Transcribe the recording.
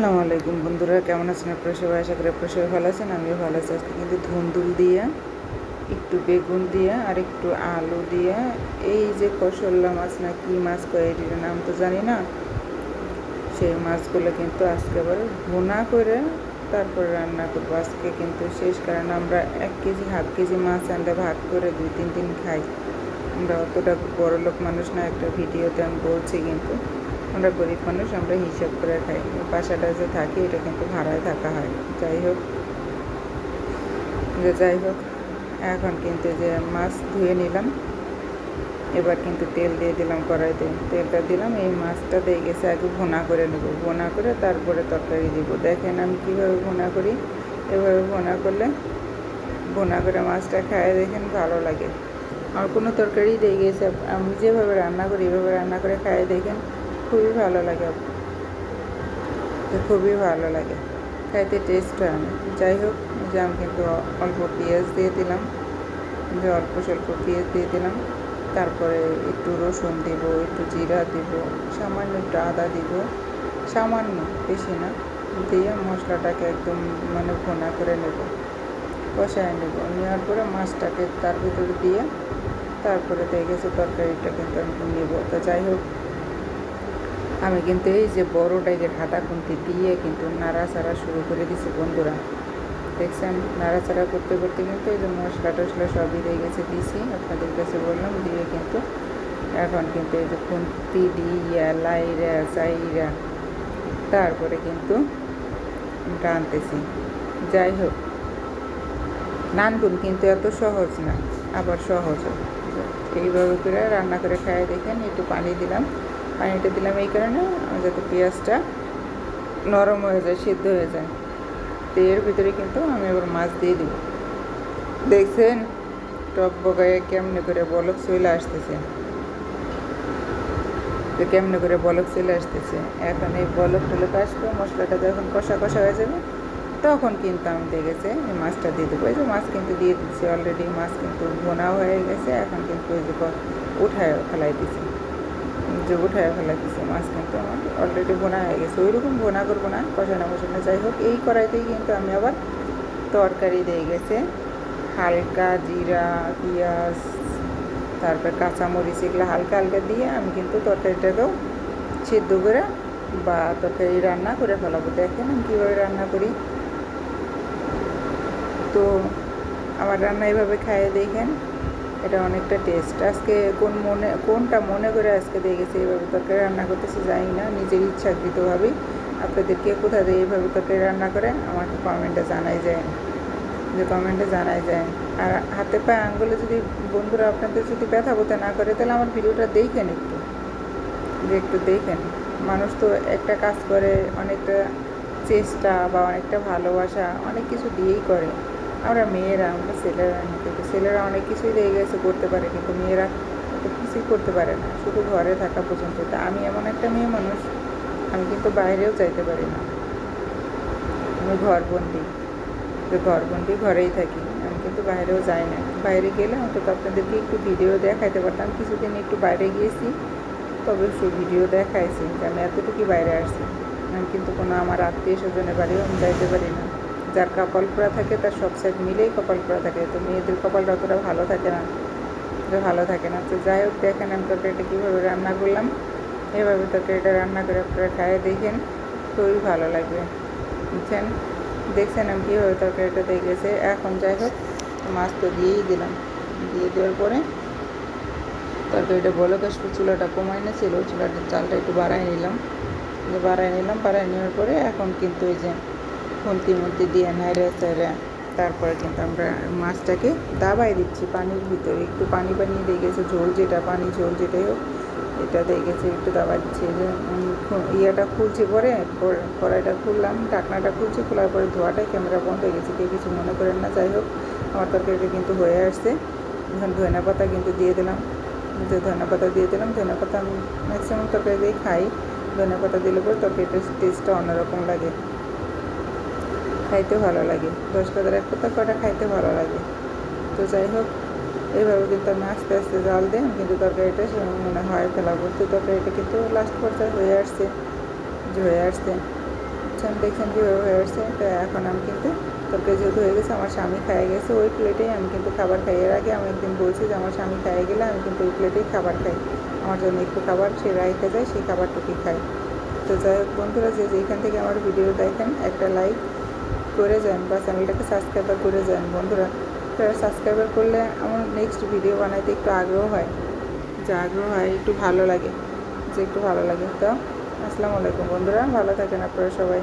আসসালামু আলাইকুম বন্ধুরা, কেমন আছেন আপনারা সবাই? আশা করি আপনারা সবাই ভালো আছেন। আমিও ভালো আছি। আজকে কিন্তু ধুন্দুল দিয়ে, একটু বেগুন দিয়ে আর একটু আলু দিয়ে, এই যে কসল্লা মাছ না কি মাছ কয় এটির নাম তো জানি না, সেই মাছগুলো কিন্তু আজকে আবার ভুনা করে তারপর রান্না করবো। আজকে কিন্তু শেষ, কারণ আমরা 1 কেজি হাফ কেজি মাছ আনলে ভাগ করে 2-3 দিন খাই। আমরা অতটা বড় লোক মানুষ না, একটা ভিডিওতে আমি বলছি, কিন্তু আমরা গরিব মানুষ, আমরা হিসাব করে খাই। বাসাটা যে থাকি এটা কিন্তু ভাড়ায় থাকা হয়। যাই হোক এখন কিন্তু যে মাছ ধুয়ে নিলাম, এবার কিন্তু তেল দিয়ে দিলাম কড়াইতে, তেলটা দিলাম, এই মাছটা দিয়ে গেছে আগে ভুনা করে নেব, ভুনা করে তারপরে তরকারি দিব। দেখেন আমি কীভাবে ভুনা করি, এভাবে ভুনা করলে, ভুনা করে মাছটা খায় দেখেন ভালো লাগে। আর কোনো তরকারি দিয়ে গেছে আমি যেভাবে রান্না করি এভাবে রান্না করে খায় দেখেন খুবই ভালো লাগে, খুবই ভালো লাগে, খাইতে টেস্ট হয় না। যাই হোক, যে আমি কিন্তু অল্প পেঁয়াজ দিয়ে দিলাম, যে অল্প স্বল্প পেঁয়াজ দিয়ে দিলাম, তারপরে একটু রসুন দিব, একটু জিরা দিব, সামান্য একটু আদা দিব, সামান্য, বেশি না, দিয়ে মশলাটাকে একদম ভুনা করে নেব, কষায় নেব। নেওয়ার পরে মাছটাকে তার ভিতরে দিয়ে তারপরে দিয়ে গেছে তরকারিটা কিন্তু আমি নেব। তো যাই হোক, আমি কিন্তু এই যে বড় ডাইগের হাতা খুন্তি দিয়ে কিন্তু নাড়াচাড়া শুরু করে দিছি বন্ধুরা। দেখছেন, নাড়াচাড়া করতে করতে কিন্তু এই যে মশলা টশলা সবই দিয়ে গেছে দিছি, আপনাদের কাছে বললাম, দিয়ে কিন্তু এখন কিন্তু এই যে খুন্তি দিয়া লাইরা চাইরা তারপরে কিন্তু টানতেছি। যাই হোক, নানগুন কিন্তু এত সহজ না, আবার সহজ। এইভাবে করে রান্না করে খাই দেখেন। একটু পানি দিলাম, পানিটা দিলাম এই কারণে যাতে পেঁয়াজটা নরম হয়ে যায়, সিদ্ধ হয়ে যায়। তো এর ভিতরে কিন্তু আমি এবার মাছ দিয়ে দিব। দেখছেন টক বগায় কেমনে করে বলক চলে আসতেছে, তো কেমনে করে বলক চলে আসতেছে। এখন এই বলক টলক আসবে, মশলাটা যখন কষা কষা হয়ে যাবে তখন কিন্তু আমি দেখেছি এই মাছটা দিয়ে দেবো। এই যে মাছ কিন্তু দিয়ে দিচ্ছি অলরেডি, মাছ কিন্তু ভোনাও হয়ে গেছে। এখন কিন্তু ওই যে উঠায় ফেলাই দিচ্ছি, মাছ কিন্তু আমার অলরেডি ভোনা হয়ে গেছে। ওই রকম ভোনা করবো না, কষানো কষানো। যাই হোক, এই কড়াইতেই কিন্তু আমি আবার তরকারি দিয়ে গেছে হালকা জিরা, পেঁয়াজ, তারপর কাঁচামরিচ, এগুলো হালকা হালকা দিয়ে আমি কিন্তু তরকারিটাকেও সিদ্ধ করে বা তরকারি রান্না করে ফেলাবো। দেখেন আমি কীভাবে রান্না করি। তো আমার রান্না এইভাবে খাইয়ে দেখেন, এটা অনেকটা টেস্ট। আজকে কোনটা মনে করে আজকে দিয়ে গেছে এইভাবে তরকারি রান্না করতেছে জানি না, নিজের ইচ্ছাকৃতভাবেই। আপনাদেরকে কোথা দিয়ে এইভাবে তরকারি রান্না করে আমাকে কমেন্টে জানাই যায়, আর হাতে পায়ে আঙ্গুলে যদি বন্ধুরা আপনাদের যদি ব্যথা বোধ না করে, তাহলে আমার ভিডিওটা দেখেন, একটু দেখেন। মানুষ তো একটা কাজ করে অনেকটা চেষ্টা বা অনেকটা ভালোবাসা অনেক কিছু দিয়েই করে। আমরা ছেলেরা অনেক কিছুই দিয়ে গেছে করতে পারে, কিন্তু মেয়েরা তো কিছুই করতে পারে না, শুধু ঘরে থাকা পর্যন্ত। তা আমি এমন একটা মেয়ে মানুষ, আমি কিন্তু বাইরেও যাইতে পারি না, আমি ঘরবন্দি ঘরেই থাকি, আমি কিন্তু বাইরেও যাই না। বাইরে গেলে অন্তত আপনাদেরকে একটু ভিডিও দেখাইতে পারতাম। কিছুদিন একটু বাইরে গিয়েছি, তবে ভিডিও দেখাইছি যে আমি এতটুকুই বাইরে আসছি। আমি কিন্তু কোনো আমার আত্মীয় স্বজনের বাড়িও আমি যাইতে পারি না। যার কপাল পোড়া থাকে তার সব সাইড মিলেই কপাল পোড়া থাকে, তো মেয়েদের কপালটা অতটা ভালো থাকে না। তো যাই হোক, দেখেন আমি তরকারিটা কীভাবে রান্না করলাম। এভাবে তরকারিটা রান্না করে আপনারা খাইয়ে দেখেন, খুবই ভালো লাগবে। দেখছেন আমি কীভাবে তরকারিটা দিয়ে গেছে। এখন যাই হোক, মাছ তো দিয়েই দিলাম, দিয়ে দেওয়ার পরে তরকারিটা বলক আসবে, চুলাটা কমাই না ছিল, চুলাটার চালটা একটু বাড়াই নিলাম, বাড়াই নেওয়ার পরে এখন কিন্তু ওই যে খুন্তি মুন্তি দিয়ে নাইড়ে চাইড়ে তারপরে কিন্তু আমরা মাছটাকে দাবাই দিচ্ছি পানির ভিতরে। একটু পানি দিয়ে গেছে, পানি ঝোল যেটাই হোক, এটা দিয়ে গেছে, একটু দাবাই দিচ্ছি। এই যে ইয়েটা খুলছি, পরে কড়াইটা খুললাম, ঢাকনাটা খুলছি, খোলার পরে ধোয়াটাই ক্যামেরা বন্ধ হয়ে গেছে, কেউ কিছু মনে করেন না। যাই হোক, আমার তরকারিটা কিন্তু হয়ে আসছে। এখন ধনিয়া পাতা কিন্তু দিয়ে দিলাম, ধনিয়া পাতা আমি ম্যাক্সিমাম তরকারি দিয়ে খাই। ধনিয়া পাতা দিলে পরে তরকারিটার টেস্টটা অন্যরকম লাগে, খাইতে ভালো লাগে। 10 পাতার 1 পাতা কটা খাইতে ভালো লাগে। তো যাই হোক, এইভাবে কিন্তু আমি আস্তে আস্তে জাল দিয়ে আমি কিন্তু তরকারিটা ফেলাবো। তো তরকারিটা কিন্তু লাস্ট পর্যায়ে হয়ে আসছে। বুঝছেন, দেখছেন কীভাবে হয়ে আসছে। তো এখন আমি কিন্তু তরকারি যেহেতু হয়ে গেছে, আমার স্বামী খাইয়ে গেছে ওই প্লেটেই আমি কিন্তু খাবার খাই। এর আগে আমি একদিন বলছি যে আমার স্বামী খাইয়ে গেলে আমি কিন্তু ওই প্লেটেই খাবার খাই, আমার জন্য একটু খাবার সে রেখে যায়, সেই খাবারটুকুই খাই। তো যাই হোক বন্ধুরা, যে যেখান থেকে আমার ভিডিও দেখেন একটা লাইক করে যান বা চ্যানেলটাকে সাবস্ক্রাইবার করে যান বন্ধুরা। তারা সাবস্ক্রাইবার করলে আমার নেক্সট ভিডিও বানাইতে একটু আগ্রহ হয়, যে আগ্রহ হয়, একটু ভালো লাগে, যে একটু ভালো লাগে। তো আসসালামু আলাইকুম বন্ধুরা, ভালো থাকেন আপনারা সবাই।